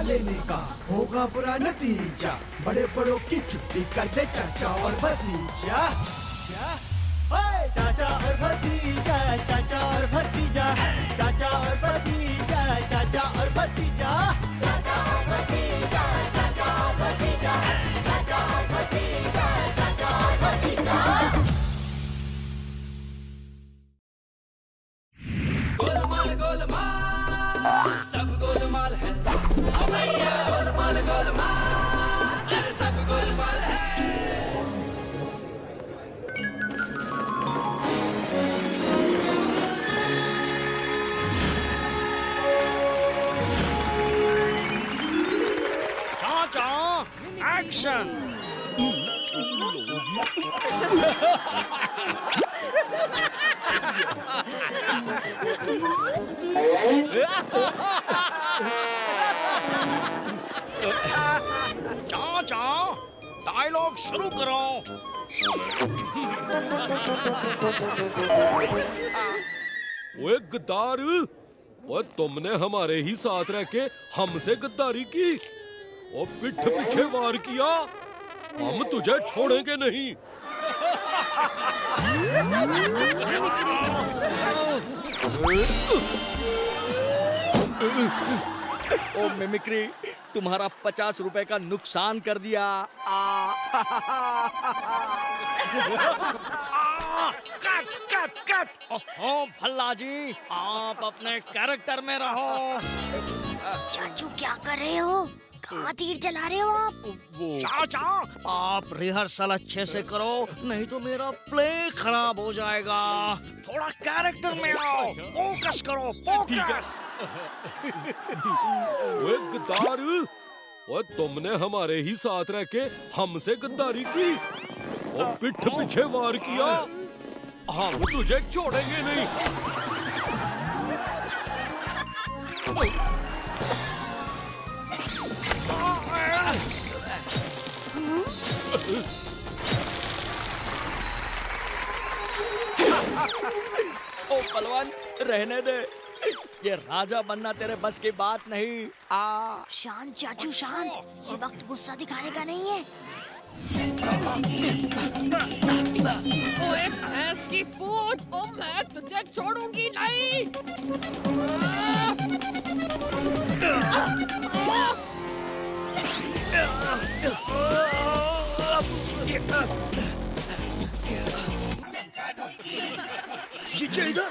लेने का होगा बुरा नतीजा, बड़े बड़ों की छुट्टी कर दे चाचा और भतीजा। क्या? चाचा और भतीजा, चाचा और भतीजा, चाचा और भतीजा, चाचा और भतीजा, चाचा और भतीजा, चाचा और भतीजा, चाचा और भतीजा, चाचा और भतीजा। गोलमाल गोलमाल सब गोलमाल है, गोलमाल गोलमाल अरे सब गोलमाल है। चाचा एक्शन। चाचा डायलॉग शुरू करो। ओए गद्दार, ओए तुमने हमारे ही साथ रह के हमसे गद्दारी की और पीठ पीछे वार किया, हम तुझे छोड़ेंगे नहीं। ओ मिमिक्री, तुम्हारा 50 रुपए का नुकसान कर दिया। Cut cut cut. ओहो भल्ला जी, आप अपने कैरेक्टर में रहो। चाचू क्या कर रहे हो? कहाँ तीर चला रहे हो आप? चाचा आप रिहर्सल अच्छे से करो, नहीं तो मेरा प्ले खराब हो जाएगा। थोड़ा कैरेक्टर में आओ, फोकस करो, फोकस। ओए गद्दार, ओए तुमने हमारे ही साथ रह के हमसे गद्दारी की और पीठ पीछे वार किया, हम तुझे छोड़ेंगे नहीं। ओ पहलवान रहने दे, ये राजा बनना तेरे बस की बात नहीं। शांत चाचू शांत, ये वक्त गुस्सा दिखाने का नहीं है। ओए भैंस की पूंछ, ओ मैं तुझे छोड़ूंगी नहीं। जीजे इधर।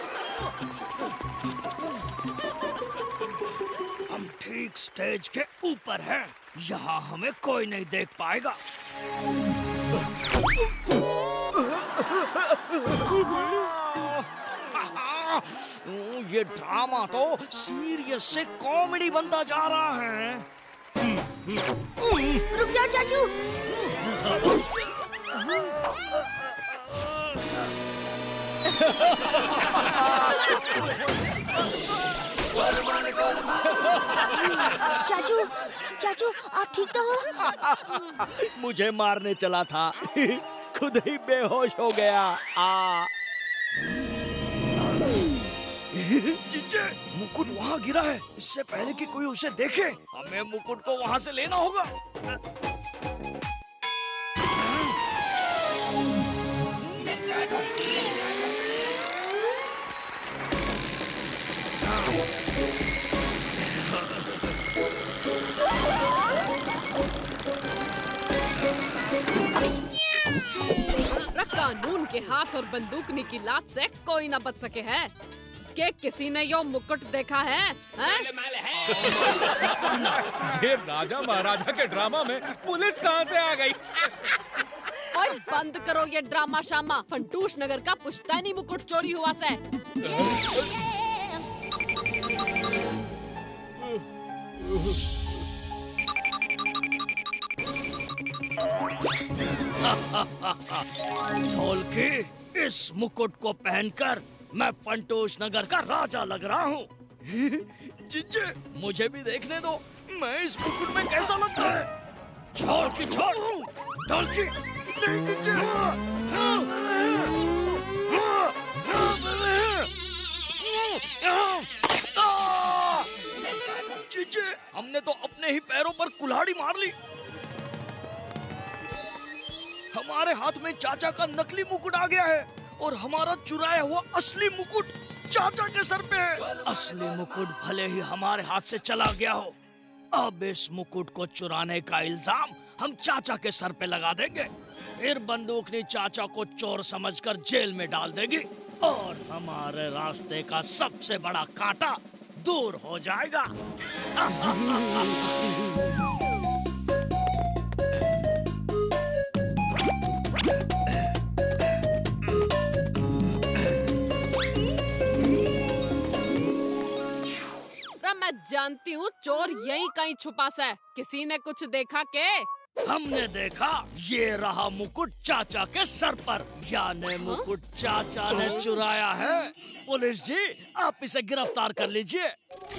हम ठीक स्टेज के ऊपर हैं, यहाँ हमें कोई नहीं देख पाएगा। ये ड्रामा तो सीरियस से कॉमेडी बनता जा रहा है। रुक जाओ चाचू। चाचू, चाचू आप ठीक तो हो? मुझे मारने चला था, खुद ही बेहोश हो गया। जीजे, मुकुट वहाँ गिरा है। इससे पहले कि कोई उसे देखे, हमें मुकुट को वहाँ से लेना होगा। कानून के हाथ और बंदूकनी की लात से कोई ना बच सके है। क्या किसी ने यो मुकुट देखा है? ये राजा महाराजा के ड्रामा में पुलिस कहाँ से आ गई? ओए बंद करो ये ड्रामा शामा। फंटूश नगर का पुश्तैनी मुकुट चोरी हुआ से। ढोलकी, इस मुकुट को पहनकर मैं फंटूश नगर का राजा लग रहा हूँ। जीजे, मुझे भी देखने दो, मैं इस मुकुट में कैसा लगता है। छोड़ की छोड़, ढोलकी, नहीं जीजे। जीजे, हमने तो अपने ही पैरों पर कुल्हाड़ी मार ली। हमारे हाथ में चाचा का नकली मुकुट आ गया है और हमारा चुराया हुआ असली मुकुट चाचा के सर पे है। असली मुकुट भले ही हमारे हाथ से चला गया हो, अब इस मुकुट को चुराने का इल्जाम हम चाचा के सर पे लगा देंगे। फिर बंदूकनी चाचा को चोर समझकर जेल में डाल देगी और हमारे रास्ते का सबसे बड़ा कांटा दूर हो जाएगा। मैं जानती हूँ चोर यहीं कहीं छुपा सा है। किसी ने कुछ देखा के? हमने देखा, ये रहा मुकुट चाचा के सर पर। यानी मुकुट चाचा ने चुराया है। पुलिस जी, आप इसे गिरफ्तार कर लीजिए।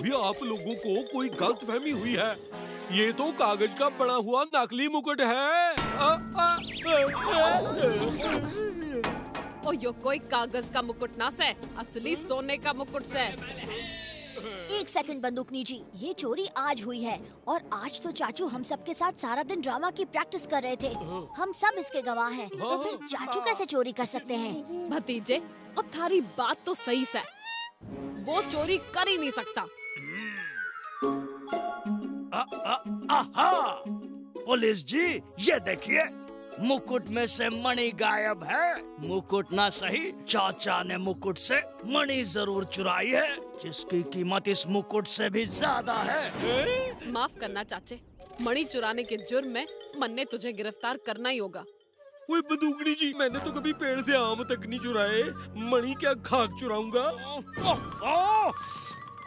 भी आप लोगों को कोई गलतफहमी हुई है। ये तो कागज का बना हुआ नकली मुकुट है। ओ यो कोई कागज का मुकुट ना से, असली सोने का मुकुट से। एक सेकंड बंदूकनी जी, ये चोरी आज हुई है और आज तो चाचू हम सब के साथ सारा दिन ड्रामा की प्रैक्टिस कर रहे थे। हम सब इसके गवाह हैं। तो फिर चाचू कैसे चोरी कर सकते हैं? भतीजे, और थारी बात तो सही से, वो चोरी कर ही नहीं सकता। आहा! पुलिस जी, ये देखिए, मुकुट में से मणि गायब है। मुकुट ना सही, चाचा ने मुकुट से मणि जरूर चुराई है, जिसकी कीमत इस मुकुट से भी ज्यादा है। माफ करना चाचे, मणि चुराने के जुर्म में मन ने तुझे गिरफ्तार करना ही होगा। ओए बंदूकनी जी, मैंने तो कभी पेड़ से आम तक नहीं चुराए। मणि क्या खाक चुराऊंगा?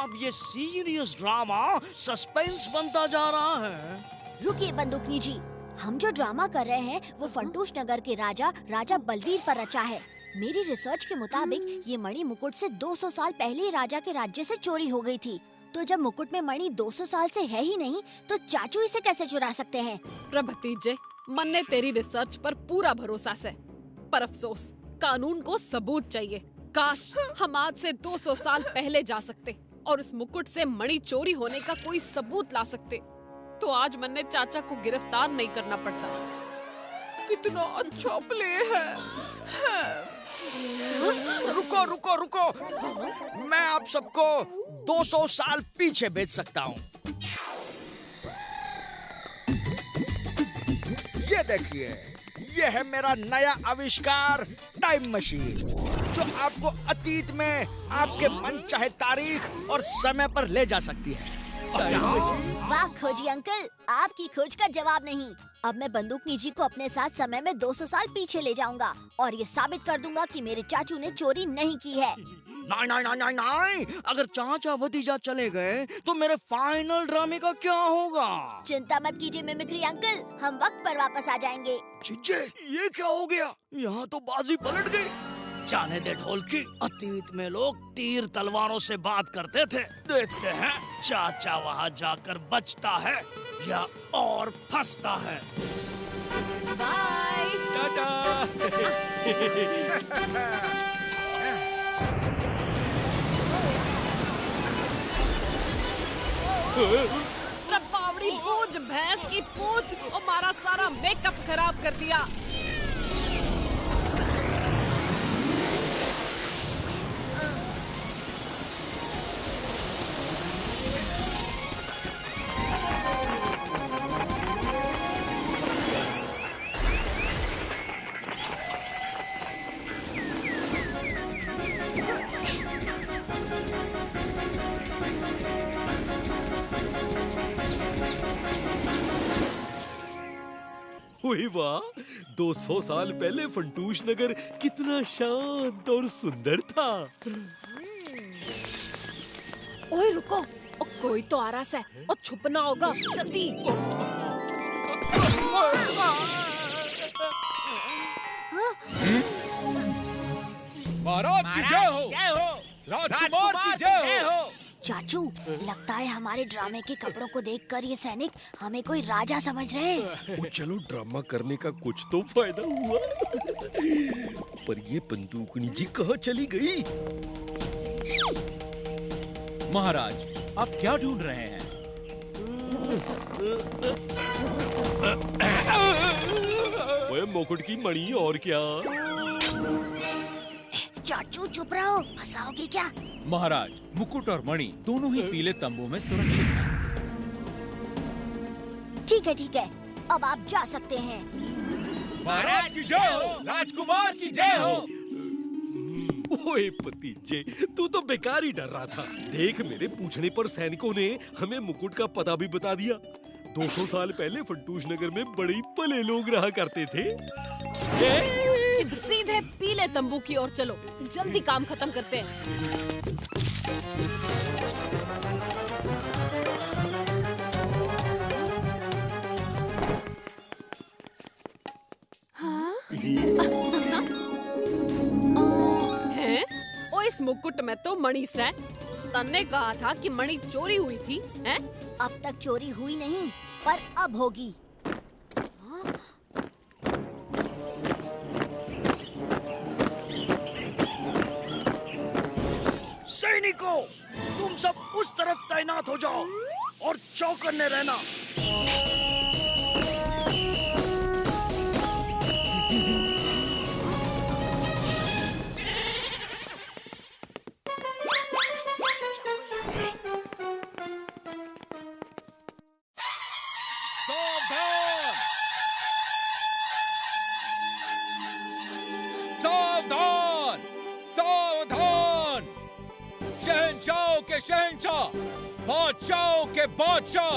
अब ये सीरियस ड्रामा सस्पेंस बनता जा रहा है। रुकिए बंदूकनी जी, हम जो ड्रामा कर रहे हैं वो फंटूश नगर के राजा बलवीर पर रचा है। मेरी रिसर्च के मुताबिक ये मणि मुकुट से 200 साल पहले राजा के राज्य से चोरी हो गई थी। तो जब मुकुट में मणि 200 साल से है ही नहीं, तो चाचू इसे कैसे चुरा सकते हैं? भतीजे, मन ने तेरी रिसर्च पर पूरा भरोसा से, पर अफसोस कानून को सबूत चाहिए। काश हम आज से 200 साल पहले जा सकते और इस मुकुट से मणि चोरी होने का कोई सबूत ला सकते, तो आज मन ने चाचा को गिरफ्तार नहीं करना पड़ता। कितना अच्छा प्ले है। रुको रुको रुको, मैं आप सबको 200 साल पीछे भेज सकता हूँ। ये देखिए, ये है मेरा नया आविष्कार टाइम मशीन, जो आपको अतीत में आपके मनचाहे तारीख और समय पर ले जा सकती है। वाह खोजी अंकल, आपकी खोज का जवाब नहीं, अब मैं बंदूकनी जी को अपने साथ समय में 200 साल पीछे ले जाऊंगा और ये साबित कर दूंगा कि मेरे चाचू ने चोरी नहीं की है। नहीं नहीं नहीं नहीं नहीं, अगर चाचा भतीजा चले गए तो मेरे फाइनल ड्रामे का क्या होगा? चिंता मत कीजिए मिमिक्री अंकल, हम वक्त पर वापस आ जाएंगे। जीजे, ये क्या हो गया? यहाँ तो बाजी पलट गई। जाने दे ढोलकी, अतीत में लोग तीर तलवारों से बात करते थे। देखते हैं चाचा वहाँ जाकर बचता है या और फंसता है। बाय। प्रभावड़ी पूछ, भैंस की पूछ, हमारा सारा मेकअप खराब कर दिया। ओए वाह, 200 साल पहले फंटूश नगर कितना शांत और सुंदर था। ओए रुको, कोई तो आ रहा है और छुपना होगा, जल्दी। महाराज की जय हो, राजकुमार की जय हो। चाचू, लगता है हमारे ड्रामे के कपड़ों को देखकर ये सैनिक हमें कोई राजा समझ रहे हैं। वो चलो, ड्रामा करने का कुछ तो फायदा हुआ। पर ये बंदूकनी जी कहाँ चली गई? महाराज, आप क्या ढूंढ रहे हैं? ओए मुकुट की मणि, और क्या? चाचू चुप रहो, फंसाओगे क्या? महाराज, मुकुट और मणि दोनों ही पीले तंबू में सुरक्षित हैं। ठीक है, अब आप जा सकते हैं। महाराज की जय हो, राजकुमार की जय हो। ओए भतीजे, तू तो बेकार ही डर रहा था। देख, मेरे पूछने पर सैनिकों ने हमें मुकुट का पता भी बता दिया। 200 साल पहले फंटूश नगर में बड़े भले लोग रहा करते थे। सीधे पीले तंबू की ओर चलो, जल्दी काम खत्म करते हैं। हैं? ओ, इस मुकुट में तो मणि है। तन्ने कहा था कि मणि चोरी हुई थी, हैं? अब तक चोरी हुई नहीं, पर अब होगी। सैनिकों, तुम सब उस तरफ तैनात हो जाओ और चौकन्ने रहना। सावधान! सावधान! सावधान! शहंशाह के शहंशाह, बादशाह के बादशाह,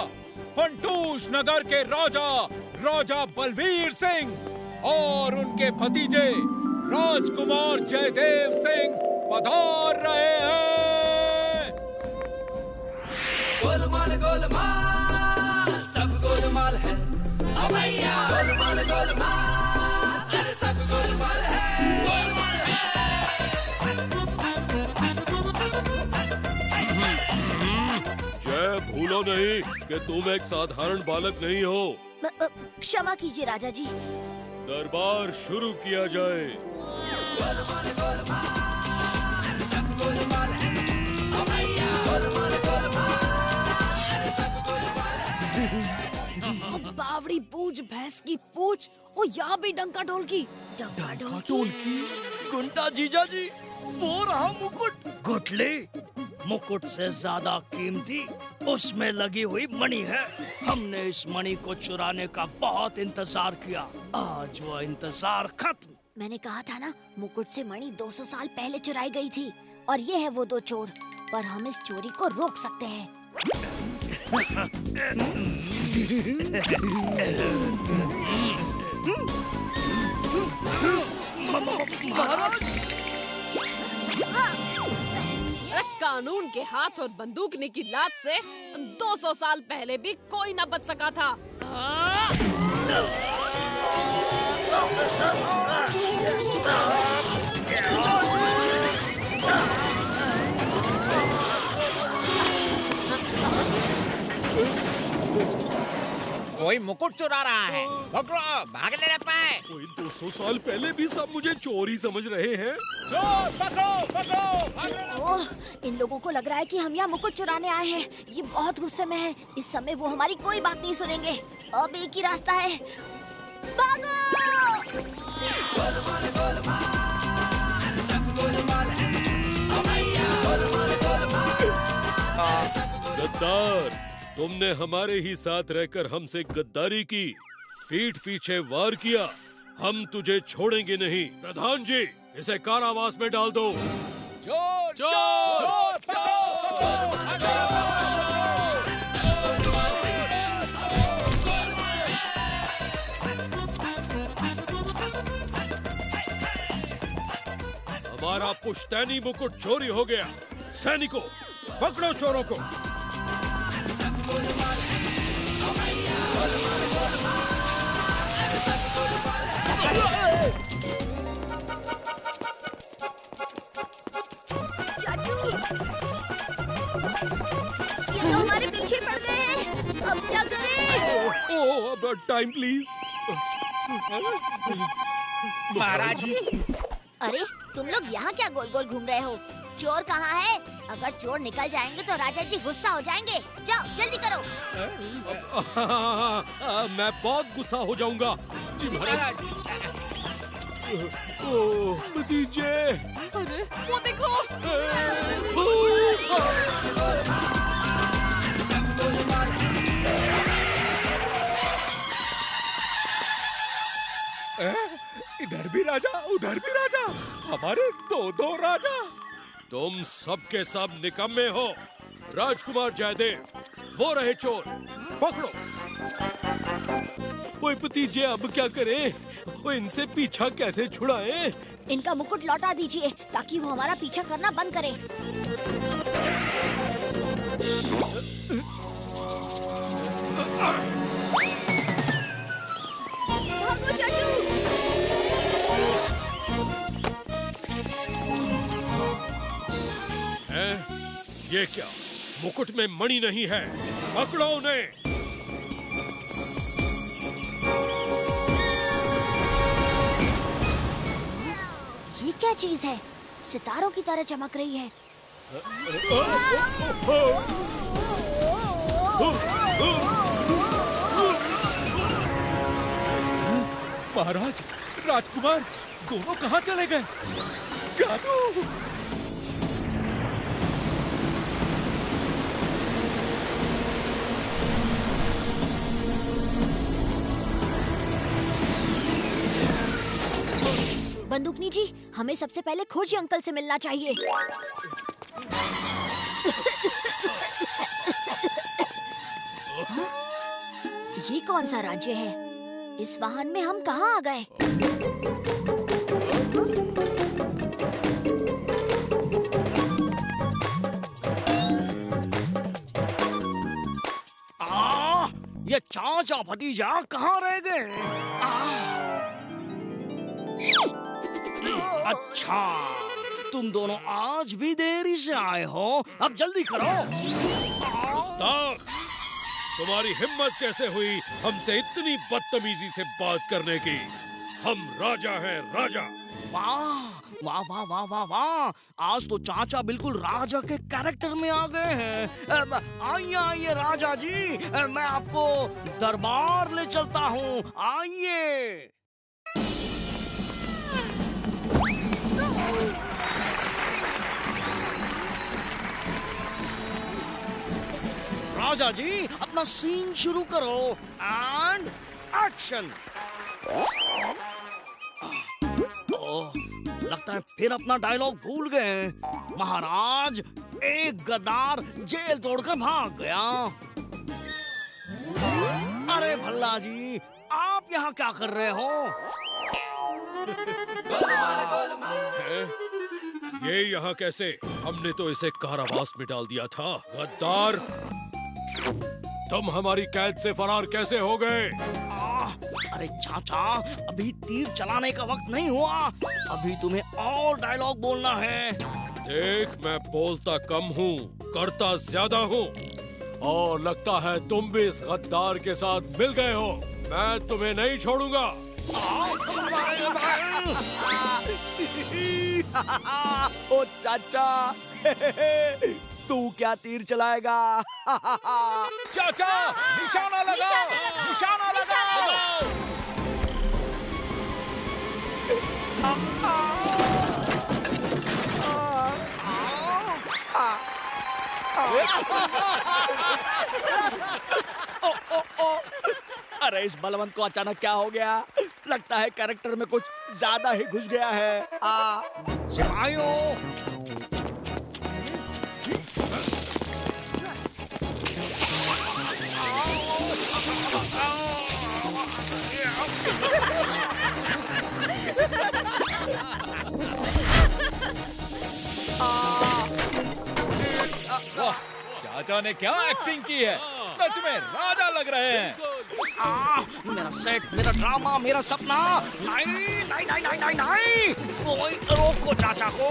फंटूश नगर के राजा राजा बलवीर सिंह और उनके भतीजे राजकुमार जयदेव सिंह पधार रहे हैं। गोलमाल गोलमाल, सब गोलमाल है। ओ भैया, गोलमाल गोलमाल, अरे सब गोलमाल है। गोलमाल है। जय, भूलो नहीं कि तुम एक साधारण बालक नहीं हो। क्षमा कीजिए राजा जी। दरबार शुरू किया जाए। गोलमाल गोलमाल, सब गोलमाल है। ओ भैया, गोलमाल गोलमाल, अरे सब गोलमाल है। बावड़ी पूछ, भैंस की पूछ, ओ यहाँ भी डंका ढोलकी। डंका ढोलकी। गुंडा जीजा जी, वो रहा मुकुट। गुटली, मुकुट से ज्यादा कीमती उसमें लगी हुई मणि है। हमने इस मणि को चुराने का बहुत इंतजार किया, आज वो इंतजार खत्म। मैंने कहा था ना, मुकुट से मणि 200 साल पहले चुराई गई थी और ये है वो दो चोर। पर हम इस चोरी को रोक सकते हैं। कानून के हाथ और बंदूकनी की लात से 200 साल पहले भी कोई न बच सका था। कोई मुकुट चुरा रहा है, पकड़ो, भागने न पाए। कोई 200 साल पहले भी सब मुझे चोर ही समझ रहे हैं। चोर, पकड़ो, पकड़ो, भागने न ओह, इन लोगों को लग रहा है कि हम यहाँ मुकुट चुराने आए हैं। ये बहुत गुस्से में है। इस समय वो हमारी कोई बात नहीं सुनेंगे। अब एक ही रास्ता है, भागो! गद्दार, तुमने हमारे ही साथ रहकर हमसे गद्दारी की, पीठ पीछे वार किया। हम तुझे छोड़ेंगे नहीं। प्रधान जी, इसे कारावास में डाल दो। चोर, चोर, हमारा पुश्तैनी मुकुट चोरी हो गया। सैनिकों, पकड़ो चोरों को। ये तो हमारे पीछे पड़ गए हैं। अब क्या करें? ओह, अब टाइम प्लीज। महाराज। अरे, तुम लोग यहाँ क्या गोल गोल घूम रहे हो? चोर कहाँ है? अगर चोर निकल जाएंगे तो राजा जी गुस्सा हो जाएंगे। जाओ, जल्दी करो। मैं बहुत गुस्सा हो जाऊंगा। जी महाराज। ओह, भतीजे। अरे, वो देखो। इधर भी राजा, उधर भी राजा, हमारे दो राजा। तुम सबके सब निकम्मे हो। राजकुमार जयदेव, वो रहे चोर, पकड़ो। ओए भतीजे, अब क्या करें? वो इनसे पीछा कैसे छुड़ाएं? इनका मुकुट लौटा दीजिए ताकि वो हमारा पीछा करना बंद करे। भागो चाचू! ये क्या? मुकुट में मणि नहीं है। पकड़ो उन्हें। ये क्या चीज है? सितारों की तरह चमक रही है। महाराज, राजकुमार दोनों कहाँ चले गए? जादू! बंदूकनी जी, हमें सबसे पहले खोजी अंकल से मिलना चाहिए। ये कौन सा राज्य है? इस वाहन में हम कहाँ आ गए? ये चाचा भतीजा कहाँ रह गए? अच्छा, तुम दोनों आज भी देरी से आए हो। अब जल्दी करो। गुस्ताख, तुम्हारी हिम्मत कैसे हुई हमसे इतनी बदतमीजी से बात करने की? हम राजा हैं, राजा। वाह वाह वाह वाह वाह वाह, आज तो चाचा बिल्कुल राजा के कैरेक्टर में आ गए हैं। आइए आइए राजा जी, मैं आपको दरबार ले चलता हूँ। आइए। राजा जी, अपना सीन शुरू करो। And action. ओह, लगता है फिर अपना डायलॉग भूल गए। महाराज, एक गद्दार जेल तोड़कर भाग गया। अरे भल्ला जी, आप यहाँ क्या कर रहे हो? ये यहाँ कैसे? हमने तो इसे कारावास में डाल दिया था। गद्दार, तुम हमारी कैद से फरार कैसे हो गए? अरे चाचा, अभी तीर चलाने का वक्त नहीं हुआ। अभी तुम्हें और डायलॉग बोलना है। देख, मैं बोलता कम हूँ, करता ज्यादा हूँ। और लगता है तुम भी इस गद्दार के साथ मिल गए हो। मैं तुम्हें नहीं छोड़ूंगा। ओ चाचा, तू क्या तीर चलाएगा? चाचा, निशाना लगाओ, निशाना लगाओ। अरे इस बलवंत को अचानक क्या हो गया? लगता है कैरेक्टर में कुछ ज्यादा ही घुस गया है। सिपाहियों, वाह, चाचा ने क्या एक्टिंग की है। सच में राजा लग रहे हैं। मेरा सेट, मेरा ड्रामा, मेरा सपना। नहीं नहीं नहीं नहीं नहीं नहीं, कोई रोको चाचा को।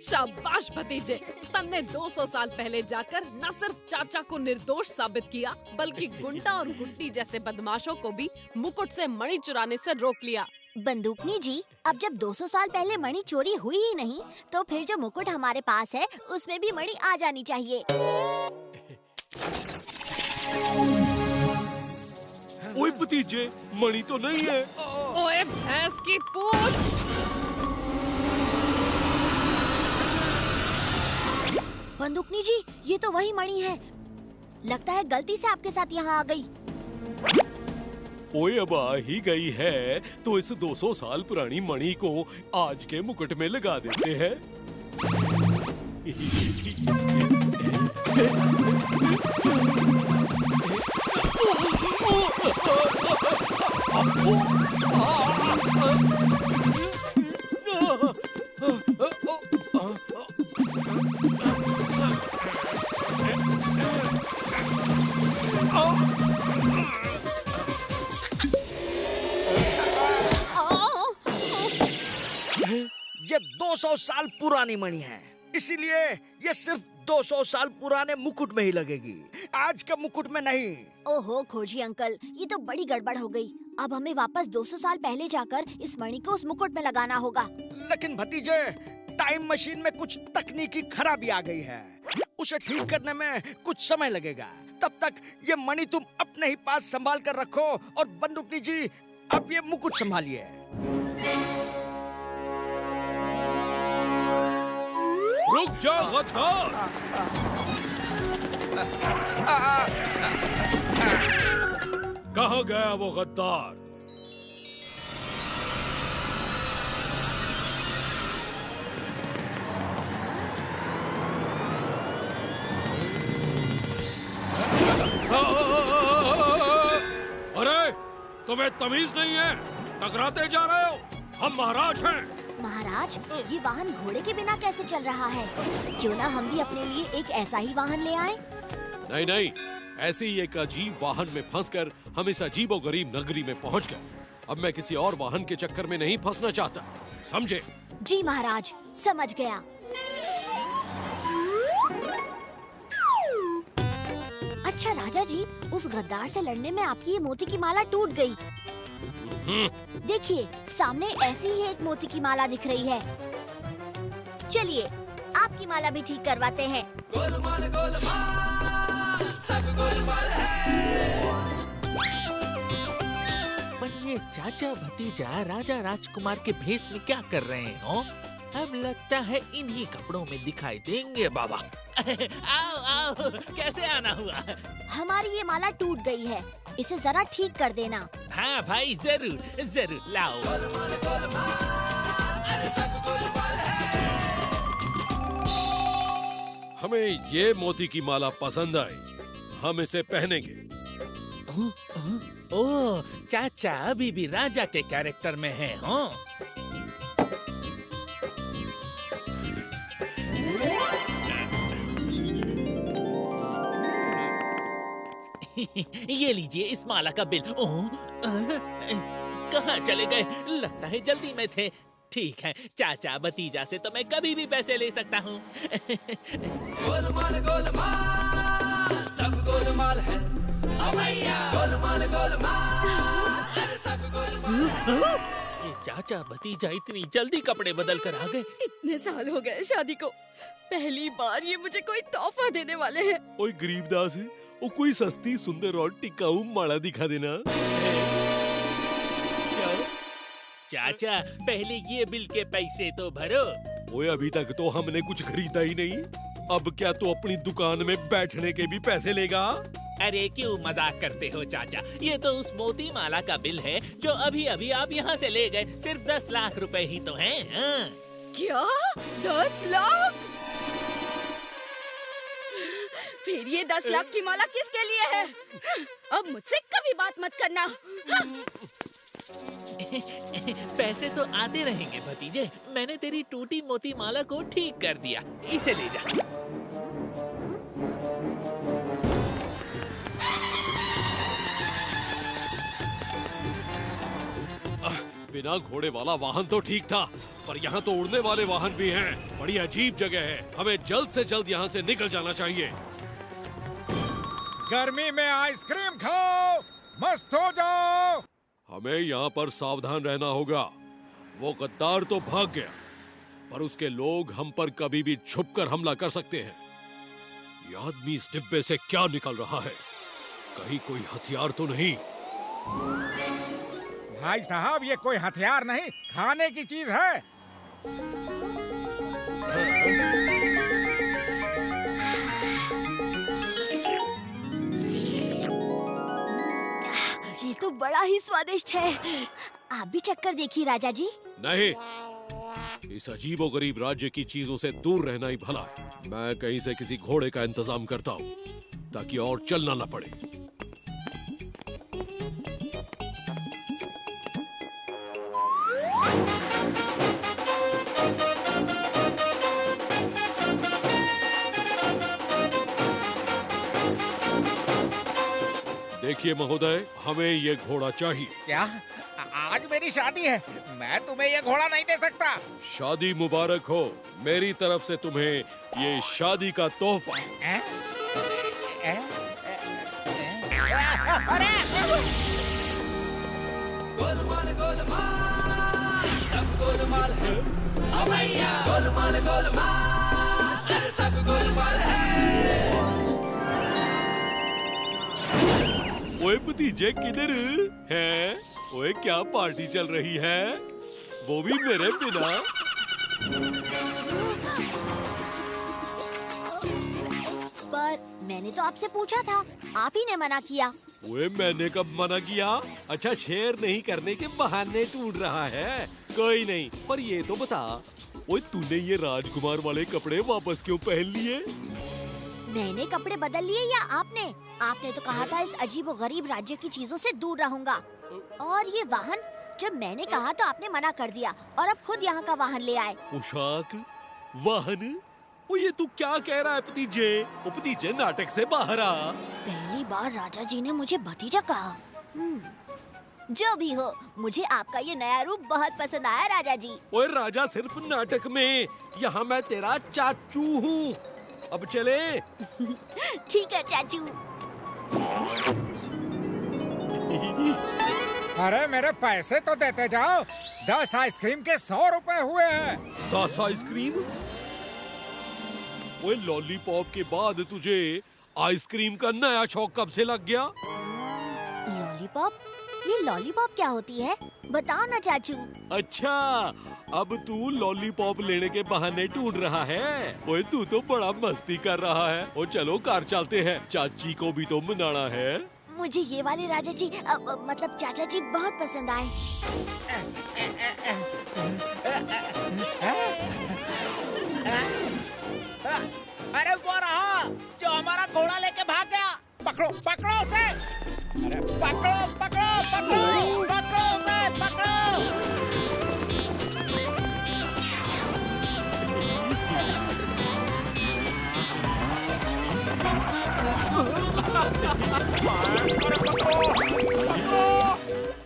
शाबाश भतीजे, तन्ने 200 साल पहले जाकर न सिर्फ चाचा को निर्दोष साबित किया, बल्कि गुंडा और गुंडी जैसे बदमाशों को भी मुकुट से मणि चुराने से रोक लिया। बंदूकनी जी, अब जब 200 साल पहले मणि चोरी हुई ही नहीं, तो फिर जो मुकुट हमारे पास है उसमें भी मणि आ जानी चाहिए। ओए भतीजे, मणि तो नहीं है। ओए भैंस की पूंछ! बंदूकनी जी, ये तो वही मणि है। लगता है गलती से आपके साथ यहाँ आ गई। ओए, अब आ ही गई है तो इस 200 साल पुरानी मणि को आज के मुकुट में लगा देते हैं। ये 200 साल पुरानी मणि है, इसीलिए ये सिर्फ 200 साल पुराने मुकुट में ही लगेगी, आज के मुकुट में नहीं। ओहो खोजी अंकल, ये तो बड़ी गड़बड़ हो गई। अब हमें वापस 200 साल पहले जाकर इस मणि को उस मुकुट में लगाना होगा। लेकिन भतीजे, टाइम मशीन में कुछ तकनीकी खराबी आ गई है, उसे ठीक करने में कुछ समय लगेगा। तब तक ये मणि तुम अपने ही पास संभाल कर रखो, और बंदूकनी जी अब ये मुकुट संभालिए। रुक जा गद्दार! कहाँ गया वो गद्दार? अरे, तुम्हें तमीज नहीं है? टकराते जा रहे हो। हम महाराज हैं। महाराज, ये वाहन घोड़े के बिना कैसे चल रहा है? क्यों ना हम भी अपने लिए एक ऐसा ही वाहन ले आए? नहीं नहीं, ऐसे ही एक अजीब वाहन में फंसकर हम इस अजीबो गरीब नगरी में पहुंच गए। अब मैं किसी और वाहन के चक्कर में नहीं फंसना चाहता, समझे? जी महाराज, समझ गया। अच्छा राजा जी, उस गद्दार से लड़ने में आपकी ये मोती की माला टूट गई। देखिए, सामने ऐसी ही एक मोती की माला दिख रही है। चलिए, आपकी माला भी ठीक करवाते हैं। गोलमाल गोलमाल, सब गोलमाल है। पर ये चाचा भतीजा राजा राजकुमार के भेष में क्या कर रहे हो? अब लगता है इन्हीं कपड़ों में दिखाई देंगे बाबा। आओ आओ, कैसे आना हुआ? हमारी ये माला टूट गई है, इसे जरा ठीक कर देना। हाँ भाई, जरूर जरूर, लाओ। अरे सब गोलमाल है। हमें ये मोती की माला पसंद आई, हम इसे पहनेंगे। ओ, चाचा अभी भी राजा के कैरेक्टर में है, हाँ? ये लीजिए इस माला का बिल। कहाँ चले गए? लगता है जल्दी में थे। ठीक है, चाचा भतीजा से तो मैं कभी भी पैसे ले सकता हूँ। गोलमाल गोलमाल सब गोलमाल है। गोलमाल गोलमाल अरे सब गोलमाल है। ये चाचा भतीजा इतनी जल्दी कपड़े बदल कर आ गए। इतने साल हो गए शादी को, पहली बार ये मुझे कोई तोहफा देने वाले हैं। ओए गरीबदास, वो कोई सस्ती सुंदर और टिकाऊ माला दिखा देना। क्या? चाचा पहले ये बिल के पैसे तो भरो। ओए अभी तक तो हमने कुछ खरीदा ही नहीं, अब क्या तू अपनी दुकान में बैठने के भी पैसे लेगा? अरे क्यों मजाक करते हो चाचा, ये तो उस मोती माला का बिल है जो अभी अभी आप यहाँ से ले गए। सिर्फ 10 लाख रुपए ही तो हैं। हाँ। क्या 10 लाख? फिर ये 10 लाख की माला किसके लिए है? अब मुझसे कभी बात मत करना। पैसे तो आते रहेंगे भतीजे, मैंने तेरी टूटी मोती माला को ठीक कर दिया, इसे ले जा। बिना घोड़े वाला वाहन तो ठीक था, पर यहाँ तो उड़ने वाले वाहन भी हैं। बड़ी अजीब जगह है, हमें जल्द से जल्द यहाँ से निकल जाना चाहिए। गर्मी में आइसक्रीम खाओ, मस्त हो जाओ। हमें यहाँ पर सावधान रहना होगा। वो गद्दार तो भाग गया, पर उसके लोग हम पर कभी भी छुपकर हमला कर सकते हैं। ये आदमी इस डिब्बे से क्या निकल रहा है? कहीं कोई हथियार तो नहीं? भाई साहब, ये कोई हथियार नहीं, खाने की चीज है। ये तो बड़ा ही स्वादिष्ट है। आप भी चक्कर देखिए राजा जी। नहीं, इस अजीबोगरीब राज्य की चीजों से दूर रहना ही भला है। मैं कहीं से किसी घोड़े का इंतजाम करता हूँ ताकि और चलना न पड़े। देखिए महोदय, हमें ये घोड़ा चाहिए। क्या? आज मेरी शादी है, मैं तुम्हें ये घोड़ा नहीं दे सकता। शादी मुबारक हो, मेरी तरफ से तुम्हें ये शादी का तोहफा। गोलमाल गोलमाल सब गोलमाल है। गोलमाल गोलमाल अरे सब गोलमाल है। ओए भतीजे किधर है? ओए क्या पार्टी चल रही है, वो भी मेरे बिना? पर मैंने तो आपसे पूछा था, आप ही ने मना किया। ओए मैंने कब मना किया? अच्छा, शेयर नहीं करने के बहाने ढूंढ रहा है। कोई नहीं, पर ये तो बता, ओए तूने ये राजकुमार वाले कपड़े वापस क्यों पहन लिए? मैंने कपड़े बदल लिए या आपने? आपने तो कहा था इस अजीब और गरीब राज्य की चीजों से दूर रहूंगा। और ये वाहन, जब मैंने कहा तो आपने मना कर दिया और अब खुद यहाँ का वाहन ले आए। पोशाक, वाहन, ओ ये तू क्या कह रहा है भतीजे? ओ भतीजे, नाटक से बाहर आ। पहली बार राजा जी ने मुझे भतीजा कहा। जो भी हो, मुझे आपका ये नया रूप बहुत पसंद आया राजा जी। ओए राजा सिर्फ नाटक में, यहाँ मैं तेरा चाचू हूँ। अब चले? ठीक है चाचू। अरे मेरे पैसे तो देते जाओ, 10 आइसक्रीम के 100 रुपए हुए हैं। 10 आइसक्रीम? ओए लॉलीपॉप के बाद तुझे आइसक्रीम का नया शौक कब से लग गया? लॉलीपॉप? ये लॉलीपॉप क्या होती है? बताओ ना चाचू। अच्छा, अब तू लॉलीपॉप लेने के बहाने ढूंढ रहा है। ओए तू तो बड़ा मस्ती कर रहा है। ओ चलो कार चलते हैं, चाची को भी तो मनाना है। मुझे ये वाले राजा जी मतलब चाचा जी बहुत पसंद आए। अरे वो रहा जो हमारा घोड़ा लेके भाग गया। पकड़ो पकड़ो उसे। अरे पकड़ो पकड़ो पकड़ो पकड़ो उसे पकड़ो।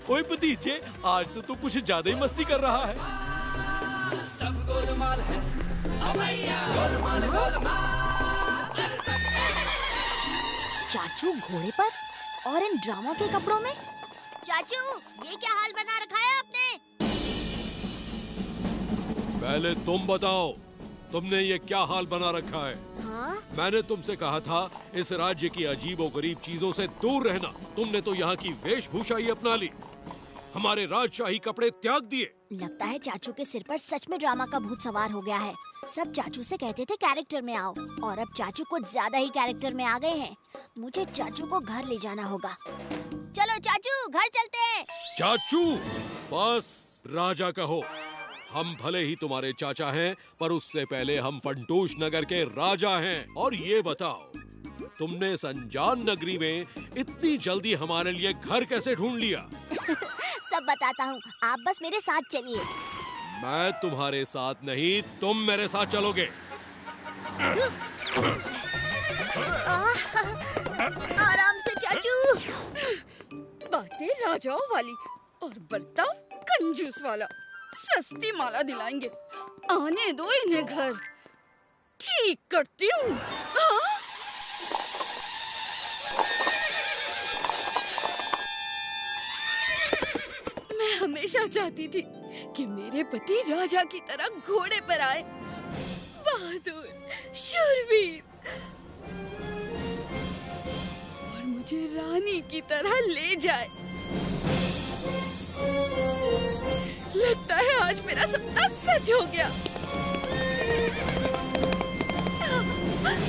ओए भतीजे, आज तो तू कुछ ज्यादा ही मस्ती कर रहा है। सब गोलमाल है, गोलमाल गोलमाल। चाचू घोड़े पर और इन ड्रामा के कपड़ों में। चाचू, ये क्या हाल बना रखा है आपने? पहले तुम बताओ, तुमने ये क्या हाल बना रखा है? हाँ? मैंने तुमसे कहा था इस राज्य की अजीबोगरीब चीजों से दूर रहना। तुमने तो यहाँ की वेशभूषा ही अपना ली, हमारे राजशाही कपड़े त्याग दिए। लगता है चाचू के सिर पर सच में ड्रामा का भूत सवार हो गया है। सब चाचू से कहते थे कैरेक्टर में आओ, और अब चाचू कुछ ज्यादा ही कैरेक्टर में आ गए हैं। मुझे चाचू को घर ले जाना होगा। चलो चाचू, घर चलते हैं। चाचू, बस राजा कहो। हम भले ही तुम्हारे चाचा हैं, पर उससे पहले हम फंटूश नगर के राजा हैं। और ये बताओ, तुमने संजान नगरी में इतनी जल्दी हमारे लिए घर कैसे ढूंढ लिया? सब बताता हूँ, आप बस मेरे साथ चलिए। मैं तुम्हारे साथ नहीं, तुम मेरे साथ चलोगे। आराम से चाचू। बातें राजाओं वाली और बर्ताव कंजूस वाला। सस्ती माला दिलाएंगे। आने दो इन्हें घर, ठीक करती हूँ। मैं हमेशा चाहती थी कि मेरे पति राजा की तरह घोड़े पर आए, बहादुर, शूरवीर, और मुझे रानी की तरह ले जाए। लगता है आज मेरा सपना सच हो गया।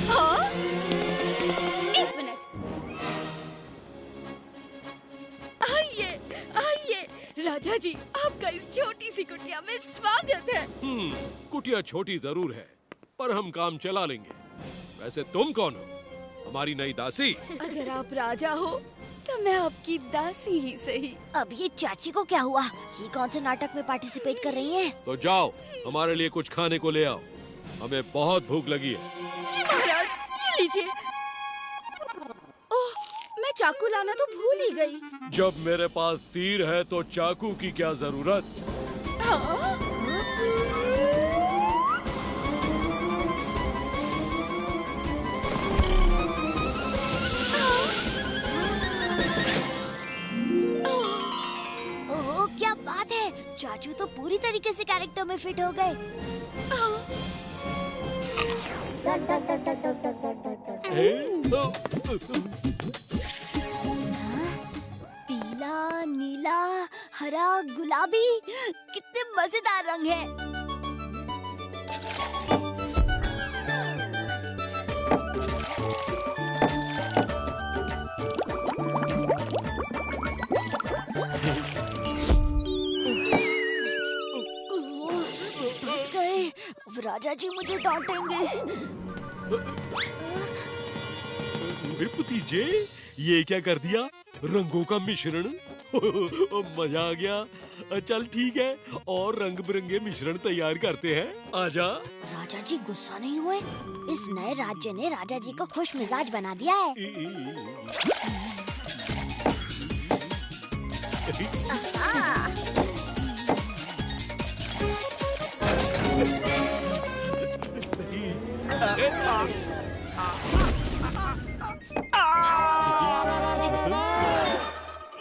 हाँ? एक मिनट। आइए, आइए, राजा जी, आपका इस छोटी सी कुटिया में स्वागत है। कुटिया छोटी जरूर है, पर हम काम चला लेंगे। वैसे तुम कौन हो? हमारी नई दासी? अगर आप राजा हो तो मैं आपकी दासी ही सही। अब ये चाची को क्या हुआ? ये कौन से नाटक में पार्टिसिपेट कर रही हैं? तो जाओ, हमारे लिए कुछ खाने को ले आओ, हमें बहुत भूख लगी है। जी महाराज, ये लीजिए। ओह, मैं चाकू लाना तो भूल ही गई। जब मेरे पास तीर है तो चाकू की क्या जरूरत? हाँ? क्या बात है, चाचू तो पूरी तरीके से कैरेक्टर में फिट हो गए। पीला, नीला, हरा, गुलाबी, कितने मजेदार रंग हैं। राजा जी मुझे डांटेंगे। भतीजे, ये क्या कर दिया? रंगों का मिश्रण। मजा आ गया। चल ठीक है, और रंग बिरंगे मिश्रण तैयार करते हैं। आजा। राजा जी गुस्सा नहीं हुए? इस नए राज्य ने राजा जी को खुश मिजाज बना दिया है।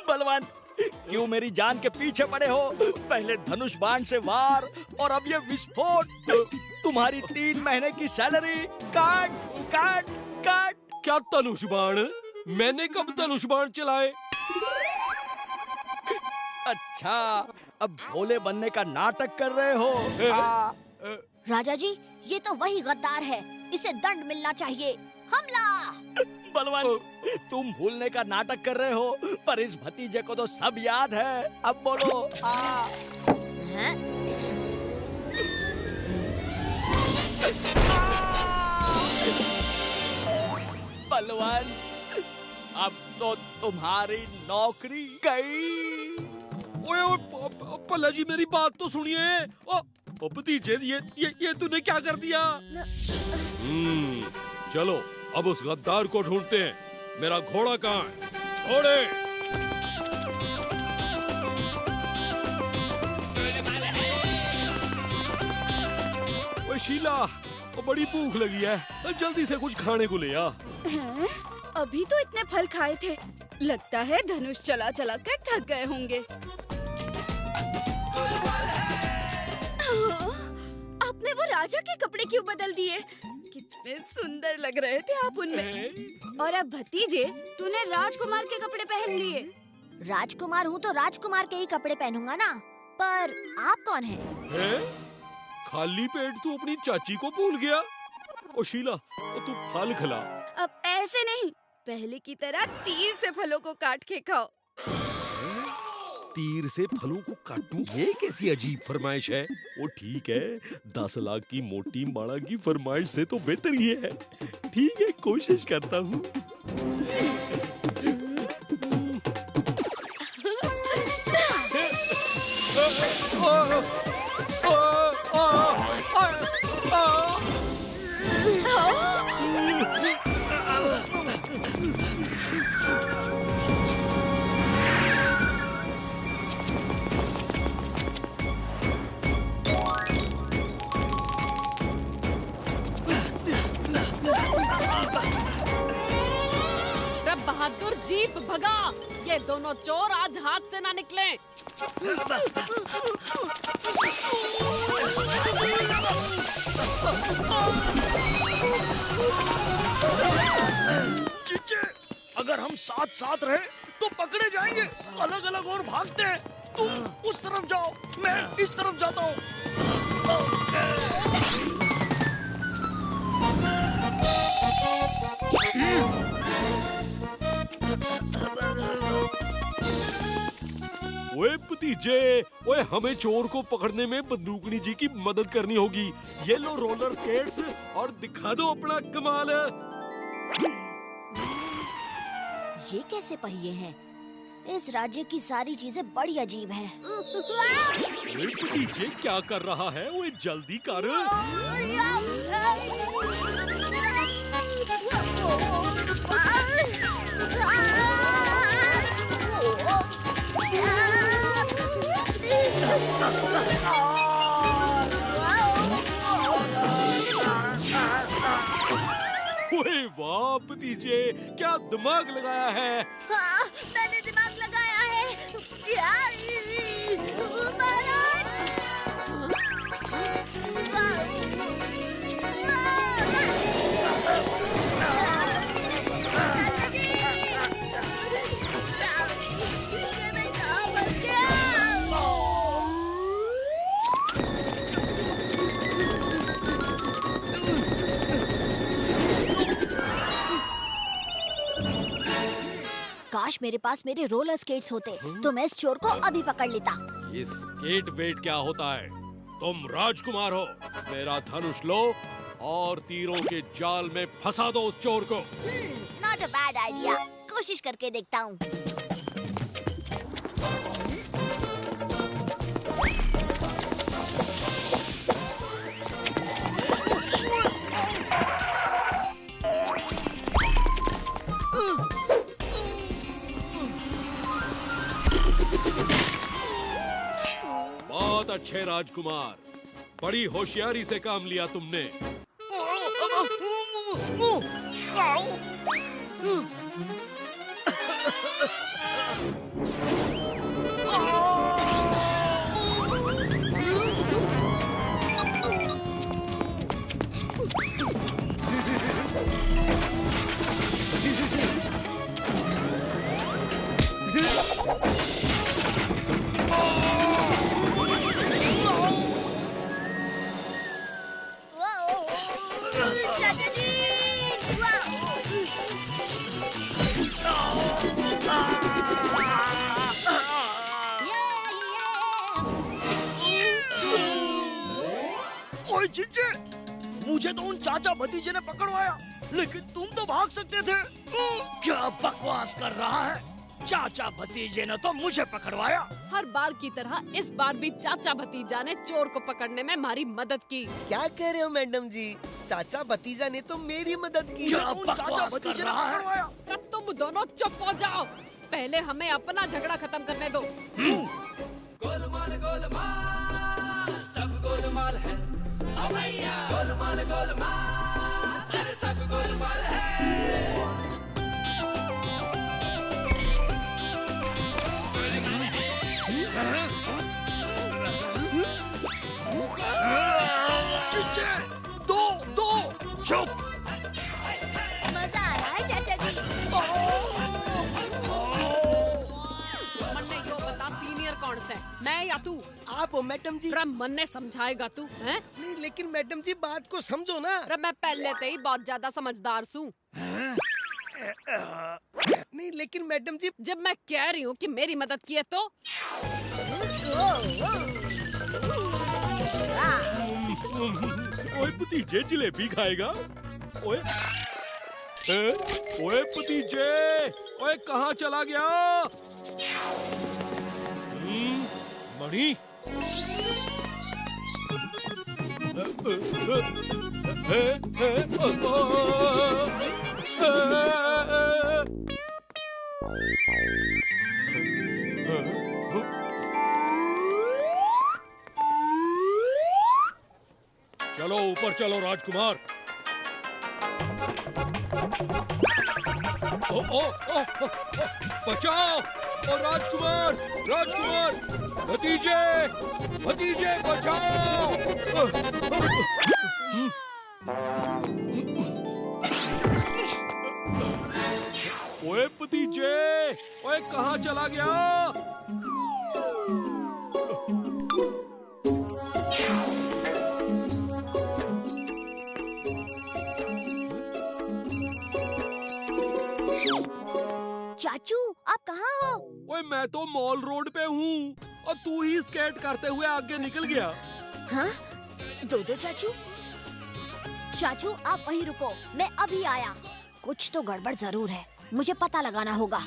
बलवंत, क्यों मेरी जान के पीछे पड़े हो? पहले धनुष बाण से वार, और अब ये विस्फोट। तुम्हारी 3 महीने की सैलरी काट काट काट। क्या धनुष बाण? मैंने कब धनुष बाण चलाए? अच्छा, अब भोले बनने का नाटक कर रहे हो? राजा जी, ये तो वही गद्दार है, इसे दंड मिलना चाहिए। हमला! बलवंत, तुम भूलने का नाटक कर रहे हो, पर इस भतीजे को तो सब याद है। अब बोलो। बलवान, अब तो तुम्हारी नौकरी गई। ओए पल्ला जी मेरी बात तो सुनिए। ओ भतीजे ये तूने क्या कर दिया? चलो अब उस गद्दार को ढूंढते हैं। मेरा घोड़ा कहाँ है? घोड़े! ओए शीला, बड़ी भूख लगी है, जल्दी से कुछ खाने को ले आ। अभी तो इतने फल खाए थे, लगता है धनुष चला चला कर थक गए होंगे। आपने वो राजा के कपड़े क्यों बदल दिए? कितने सुंदर लग रहे थे आप उनमें। और अब भतीजे, तूने राजकुमार के कपड़े पहन लिए। राजकुमार हूँ तो राजकुमार के ही कपड़े पहनूंगा ना। पर आप कौन हैं? खाली पेट तू अपनी चाची को भूल गया? ओ शीला, तू फल खिला। अब ऐसे नहीं, पहले की तरह तीर से फलों को काट के खाओ। तीर से फलों को काटूं? ये कैसी अजीब फरमाइश है? वो ठीक है, 10 लाख की मोटी माड़ा की फरमाइश से तो बेहतर ये है। ठीक है, कोशिश करता हूँ। बहादुर जीप भगा, ये दोनों चोर आज हाथ से ना निकले। चीचे, अगर हम साथ साथ रहे तो पकड़े जाएंगे। अलग अलग और भागते हैं। तुम उस तरफ जाओ, मैं इस तरफ जाता हूँ। ओए भतीजे, ओए हमें चोर को पकड़ने में बंदूकनी जी की मदद करनी होगी। ये लो रोलर स्केट्स और दिखा दो अपना कमाल। ये कैसे पहिए हैं? इस राज्य की सारी चीजें बड़ी अजीब हैं। ओए भतीजे क्या कर रहा है? ओए जल्दी कर। ओए वाह भतीजे, क्या दिमाग लगाया है। हाँ, मैंने दिमाग लगाया है। काश मेरे पास मेरे रोलर स्केट्स होते तो मैं इस चोर को अभी पकड़ लेता। ये स्केट वेट क्या होता है? तुम राजकुमार हो, मेरा धनुष लो और तीरों के जाल में फंसा दो उस चोर को। नॉट अ बैड आइडिया, कोशिश करके देखता हूँ। बहुत अच्छे राजकुमार, बड़ी होशियारी से काम लिया तुमने। ओए जीजे, मुझे तो उन चाचा भतीजे ने पकड़वाया। लेकिन तुम तो भाग सकते थे। क्या बकवास कर रहा है? चाचा भतीजे ने तो मुझे पकड़वाया। हर बार की तरह इस बार भी चाचा भतीजा ने चोर को पकड़ने में हमारी मदद की। क्या कह रहे हो मैडम जी? चाचा भतीजा ने तो मेरी मदद की। क्या बकवास कर रहा है? तुम दोनों चुप हो जाओ, पहले हमें अपना झगड़ा खत्म करने दो। गोलमाल गोलमाल सब गोलमाल है। गोलमाल गोलमाल अरे सब गोलमाल है। दो चुप। मजा आ रहा है चाचा जी। मन्ने यो बता सीनियर कौन से, मैं या तू? आप हो मैडम जी। मन्ने समझाएगा तू हैं? नहीं लेकिन मैडम जी बात को समझो ना। मैं पहले से ही बहुत ज्यादा समझदार हूँ। नहीं लेकिन मैडम जी जब मैं कह रही हूँ कि मेरी मदद की है तो ओए भतीजे जलेबी खाएगा? ओए ओए भतीजे, ओए कहाँ चला गया? मणि चलो ऊपर चलो राजकुमार। बचाओ ओ राजकुमार, राजकुमार, भतीजे, भतीजे बचाओ। ओए भतीजे, ओए कहाँ चला गया? चाचू आप कहाँ हो? ओए मैं तो मॉल रोड पे हूँ और तू ही स्केट करते हुए आगे निकल गया। हाँ? दो चाचू। चाचू आप वहीं रुको, मैं अभी आया। कुछ तो गड़बड़ जरूर है, मुझे पता लगाना होगा।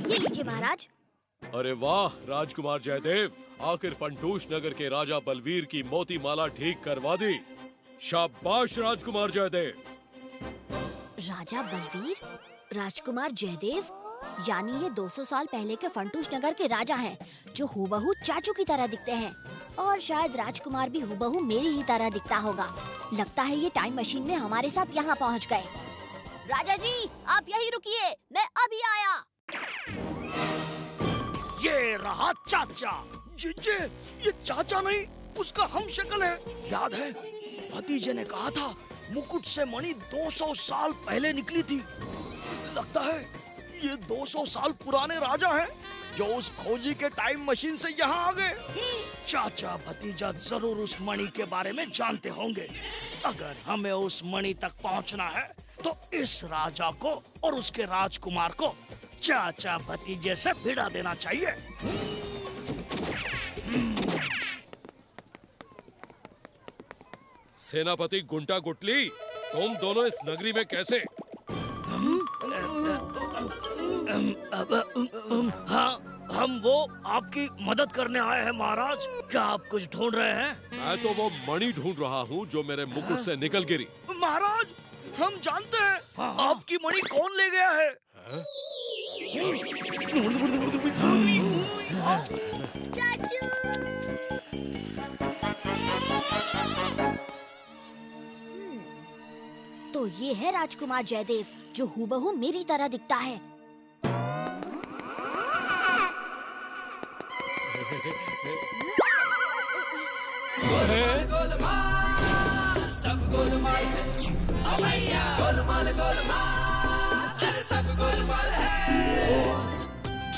ये लीजिए महाराज। अरे वाह राजकुमार जयदेव, आखिर फंटूश नगर के राजा बलवीर की मोती माला ठीक करवा दी। शाबाश राजकुमार जयदेव। राजा बलवीर, राजकुमार जयदेव, यानी ये 200 साल पहले के फंटूश नगर के राजा हैं, जो हूबहू चाचू की तरह दिखते हैं। और शायद राजकुमार भी हूबहू मेरी ही तरह दिखता होगा। लगता है ये टाइम मशीन में हमारे साथ यहाँ पहुँच गए। राजा जी आप यहीं रुकिए, मैं अभी आया। ये रहा चाचा। जीजे, ये चाचा नहीं, उसका हम शक्ल है। याद है भतीजे ने कहा था मुकुट से मणि 200 साल पहले निकली थी। लगता है ये 200 साल पुराने राजा हैं जो उस खोजी के टाइम मशीन से यहाँ आ गए। चाचा भतीजा जरूर उस मणि के बारे में जानते होंगे। अगर हमें उस मणि तक पहुँचना है तो इस राजा को और उसके राजकुमार को चाचा भतीजे से भिड़ा देना चाहिए। सेनापति गुंटा गुटली, तुम दोनों इस नगरी में कैसे? हाँ, हम वो आपकी मदद करने आए हैं महाराज। क्या आप कुछ ढूंढ रहे हैं? मैं तो वो मणि ढूंढ रहा हूँ जो मेरे मुकुट से निकल गिरी। महाराज हम जानते हैं आपकी मणि कौन ले गया है। तो ये है राजकुमार जयदेव, जो हूबहू मेरी तरह दिखता है। गोलमाल सब गोलमाल है। गोलमाल गोलमाल अरे सब गोलमाल है।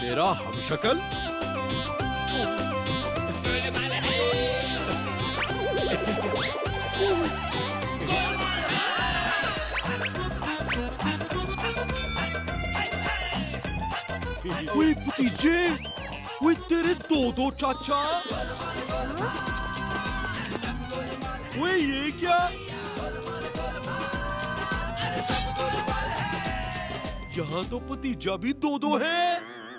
मेरा हमशक्ल? गोलमाल है। ओए भतीजे, ओए तेरे दो चाचा। ओए ये क्या? यहाँ तो भतीजा भी दो है।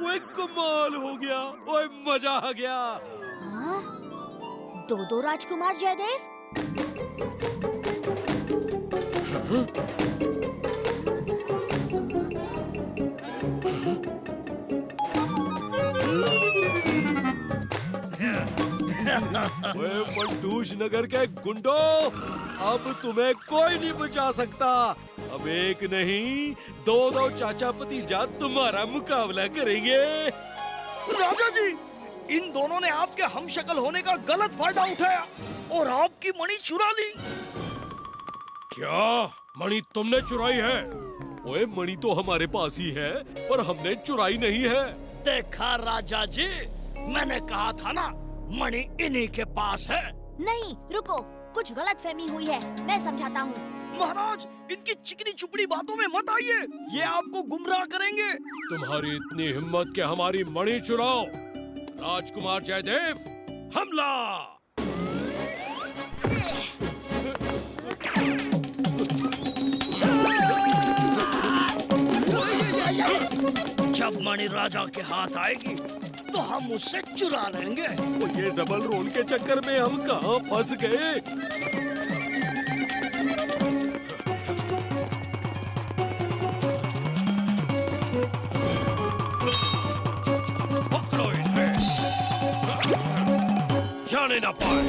ओए कमाल हो गया, ओए मजा आ गया। हाँ? दो राजकुमार जयदेव? ओए फंटूश नगर के गुंडों, अब तुम्हें कोई नहीं बचा सकता। अब एक नहीं, दो चाचा भतीजा तुम्हारा मुकाबला करेंगे। राजा जी, इन दोनों ने आपके हमशक्ल होने का गलत फायदा उठाया और आपकी मणि चुरा ली। क्या मणि तुमने चुराई है? ओए मणि तो हमारे पास ही है, पर हमने चुराई नहीं है। देखा राजा जी, मैंने कहा था ना, मणि इन्हीं के पास है। नहीं, रुको, कुछ गलतफहमी हुई है, मैं समझाता हूँ। महाराज, इनकी चिकनी चुपड़ी बातों में मत आइए, ये आपको गुमराह करेंगे। तुम्हारी इतनी हिम्मत के हमारी मणि चुराओ। राजकुमार जयदेव, हमला! जब मणि राजा के हाथ आएगी तो हम उससे चुरा लेंगे। ये डबल रोल के चक्कर में हम कहाँ फंस गए? पकड़ो इन्हें, जाने ना पाए।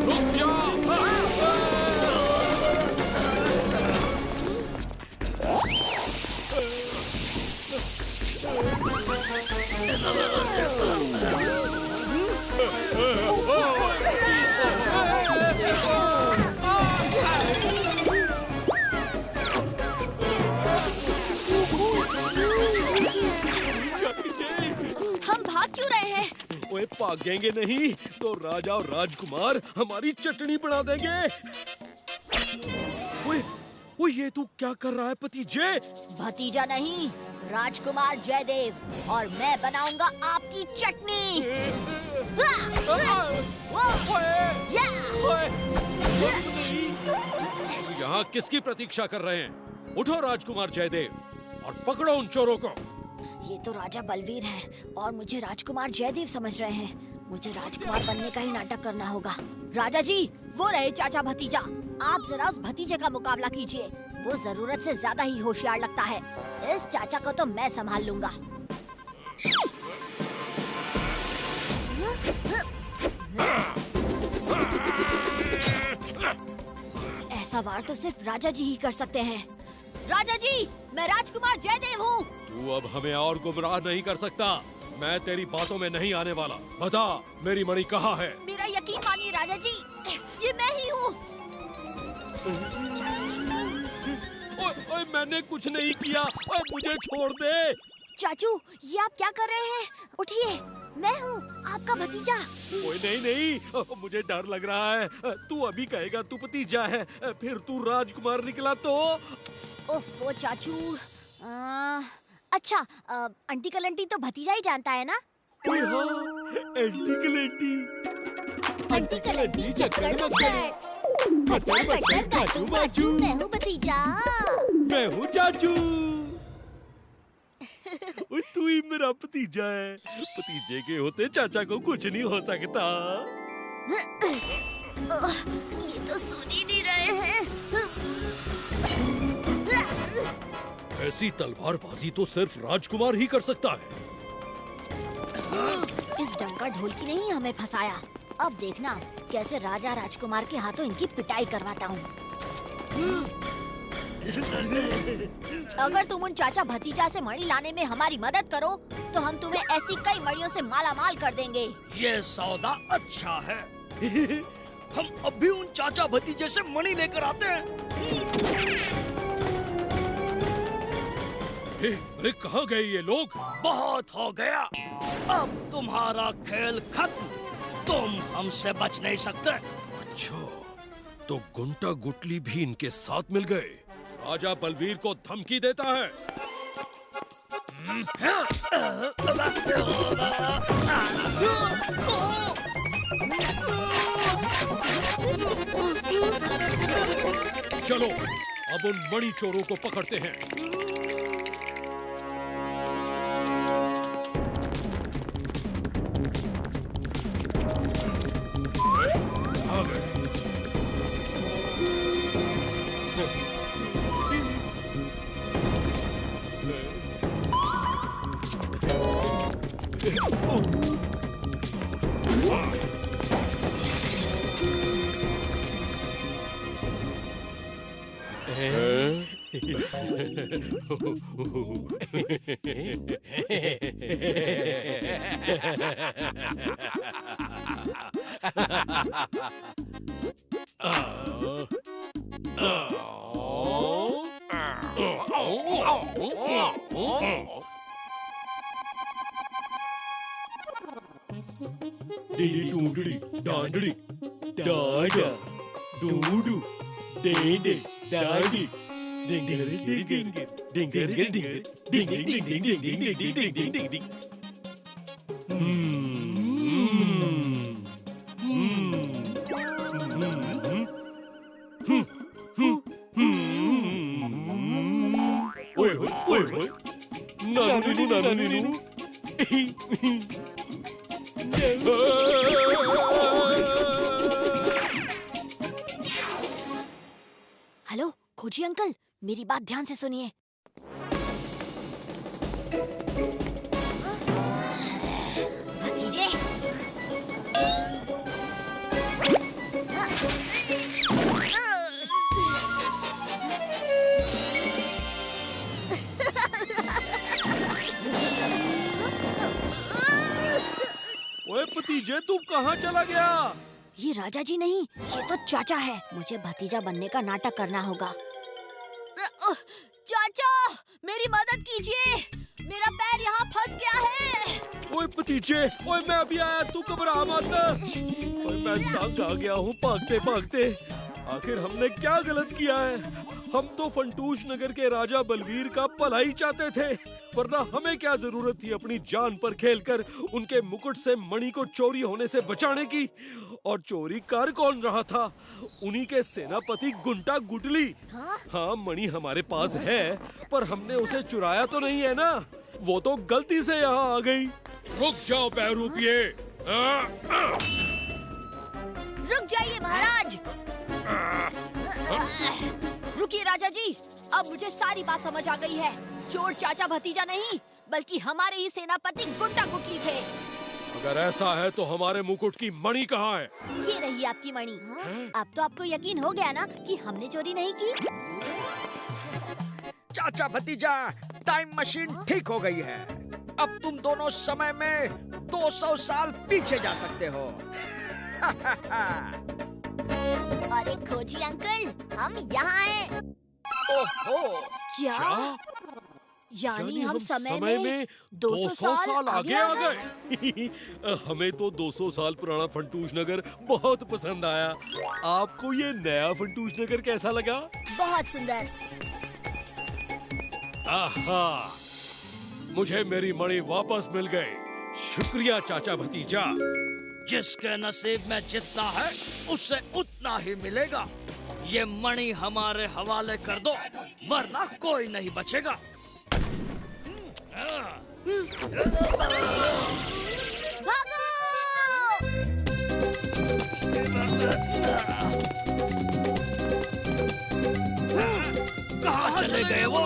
रुक जा। हम भाग क्यों रहे हैं? ओए भागेंगे नहीं तो राजा और राजकुमार हमारी चटनी बना देंगे। ओए, ओए ये तू क्या कर रहा है भतीजे? भतीजा नहीं, राजकुमार जयदेव, और मैं बनाऊंगा आपकी चटनी। यहाँ किसकी प्रतीक्षा कर रहे हैं? उठो राजकुमार जयदेव और पकड़ो उन चोरों को। ये तो राजा बलवीर हैं और मुझे राजकुमार जयदेव समझ रहे हैं। मुझे राजकुमार बनने का ही नाटक करना होगा। राजा जी, वो रहे चाचा भतीजा। आप जरा उस भतीजे का मुकाबला कीजिए, वो जरूरत से ज्यादा ही होशियार लगता है। इस चाचा को तो मैं संभाल लूंगा। ऐसा वार तो सिर्फ राजा जी ही कर सकते हैं। राजा जी, मैं राजकुमार जयदेव हूँ। तू अब हमें और गुमराह नहीं कर सकता। मैं तेरी बातों में नहीं आने वाला। बता, मेरी मणि कहाँ है? मेरा यकीन मानिए राजा जी, ये मैं ही हूँ। ओए, मैंने कुछ नहीं किया। ओए, मुझे छोड़ दे। चाचू, ये आप क्या कर रहे हैं? उठिए, मैं हूँ आपका भतीजा। ओए नहीं, मुझे डर लग रहा है। तू अभी कहेगा तू भतीजा है, फिर तू राजकुमार निकला तो? ओफो चाचू। अच्छा, आंटी कलंटी तो भतीजा ही जानता है ना? ओए हाँ, आंटी कलंटी। आंटी कलंटी चक्कर खटर खटर काटू बाजू, मैं हूँ भतीजा। मैं हूँ चाचू। तू ही मेरा भतीजा है। भतीजे के होते चाचा को कुछ नहीं हो सकता। ये तो सुन ही नहीं रहे हैं। ऐसी तलवारबाजी तो सिर्फ राजकुमार ही कर सकता है। इस डंका ढोलकी ने ही हमें फंसाया। अब देखना कैसे राजा राजकुमार के हाथों इनकी पिटाई करवाता हूँ। अगर तुम उन चाचा भतीजा से मणि लाने में हमारी मदद करो तो हम तुम्हें ऐसी कई मणियों से माला माल कर देंगे। ये सौदा अच्छा है। हम अब भी उन चाचा भतीजे से मणि लेकर आते हैं। अरे कहाँ गए ये लोग? बहुत हो गया, अब तुम्हारा खेल खत्म। तुम हमसे बच नहीं सकते। अच्छा, तो गुंटा गुटली भी इनके साथ मिल गए। राजा बलवीर को धमकी देता है। चलो अब उन मणि चोरों को पकड़ते हैं। आ गए। डूडड़ी डांडड़ी डाडा डूडू डेडे डाडी डिंग डिंग डिंग डिंग डिंग डिंग डिंग डिंग डिंग डिंग डिंग डिंग डिंग डिंग डिंग डिंग डिंग। ओए ओए ओए नानू नीनू नानू नीनू। हेलो खोजी अंकल, मेरी बात ध्यान से सुनिए। भतीजे, ओए भतीजे तू कहाँ चला गया? ये राजा जी नहीं, ये तो चाचा है। मुझे भतीजा बनने का नाटक करना होगा। चाचा, मेरी मदद कीजिए, मेरा पैर यहाँ फंस गया है। ओए भतीजे, ओए मैं अभी आया, तू घबरा मत। ओए मैं तंग आ गया हूँ भागते भागते। आखिर हमने क्या गलत किया है? हम तो फंटूश नगर के राजा बलवीर का भला ही चाहते थे, वरना हमें क्या जरूरत थी अपनी जान पर खेलकर उनके मुकुट से मणि को चोरी होने से बचाने की। और चोरी कर कौन रहा था? उन्हीं के सेनापति गुंटा गुटली। हाँ मणि हमारे पास है, पर हमने उसे चुराया तो नहीं है ना। वो तो गलती से यहाँ आ गई। रुक जाओ बहरूपिये। रुक जाइए महाराज। रुकिए राजा जी, अब मुझे सारी बात समझ आ गई है। चोर चाचा भतीजा नहीं, बल्कि हमारे ही सेनापति गुंटा गुटली थे। अगर ऐसा है तो हमारे मुकुट की मणि कहाँ है? ये रही आपकी मणि। अब तो आपको यकीन हो गया ना कि हमने चोरी नहीं की। चाचा भतीजा, टाइम मशीन ठीक हो गई है। अब तुम दोनों समय में 200 साल पीछे जा सकते हो। अरे खोजी अंकल, हम यहाँ हैं। ओहो, क्या? यानी हम समय में 200 साल आगे आ गए। हमें तो 200 साल पुराना फंटूश नगर बहुत पसंद आया। आपको ये नया फंटूश नगर कैसा लगा? बहुत सुंदर। आहा, मुझे मेरी मणि वापस मिल गई। शुक्रिया चाचा भतीजा। जिसके नसीब में जितना है उससे उतना ही मिलेगा। ये मणि हमारे हवाले कर दो, वरना कोई नहीं बचेगा। भागो! कहाँ चले गए वो?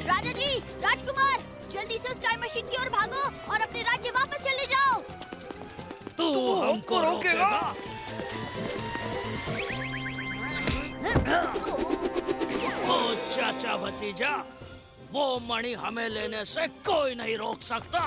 राजा जी, राजकुमार, जल्दी से उस टाइम मशीन की ओर भागो और अपने राज्य वापस चले जाओ। तू हमको रोकेगा? ओ चाचा भतीजा, वो मणि हमें लेने से कोई नहीं रोक सकता।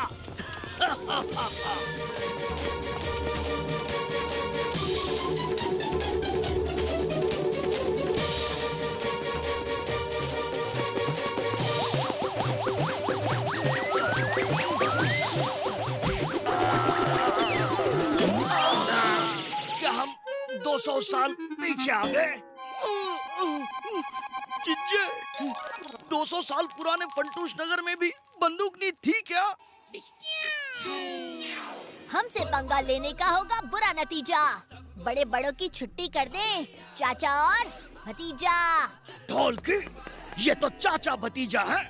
साल पीछे आ गए। चिज्जे, 200 साल पुराने फंटूश नगर में भी बंदूक नहीं थी क्या? हमसे पंगा लेने का होगा बुरा नतीजा। बड़े बड़ों की छुट्टी कर दे, चाचा और भतीजा। ढोल की, ये तो चाचा भतीजा है।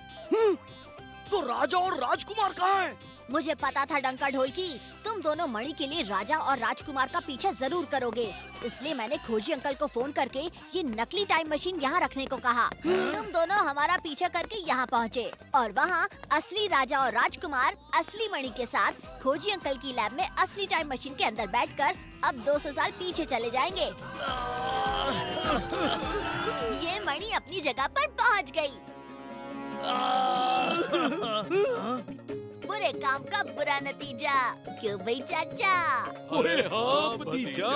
तो राजा और राजकुमार कहाँ हैं? मुझे पता था डंका ढोल की, तुम दोनों मणि के लिए राजा और राजकुमार का पीछा जरूर करोगे, इसलिए मैंने खोजी अंकल को फोन करके ये नकली टाइम मशीन यहाँ रखने को कहा। तुम दोनों हमारा पीछा करके यहाँ पहुँचे और वहाँ असली राजा और राजकुमार असली मणि के साथ खोजी अंकल की लैब में असली टाइम मशीन के अंदर बैठकर अब 200 साल पीछे चले जाएंगे। ये मणि अपनी जगह पर पहुँच गई। बुरे काम का बुरा नतीजा, क्यों भाई चाचा? अरे हाँ भतीजा।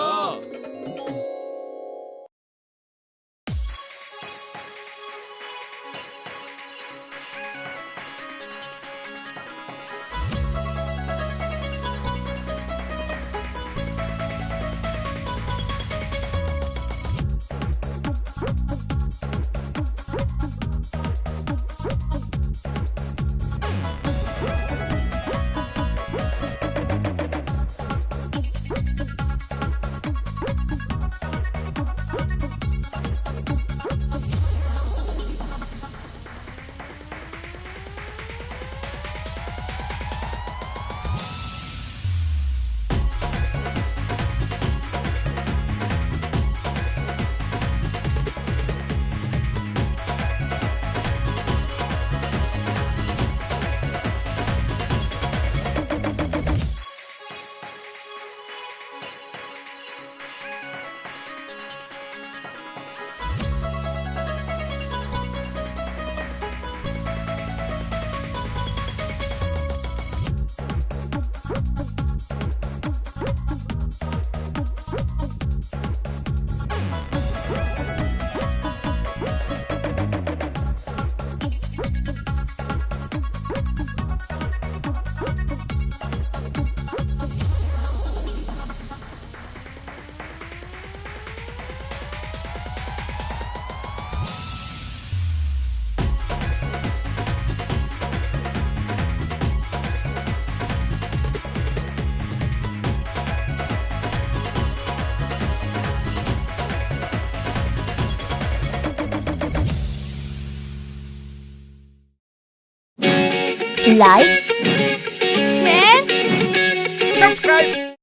Like, share, subscribe.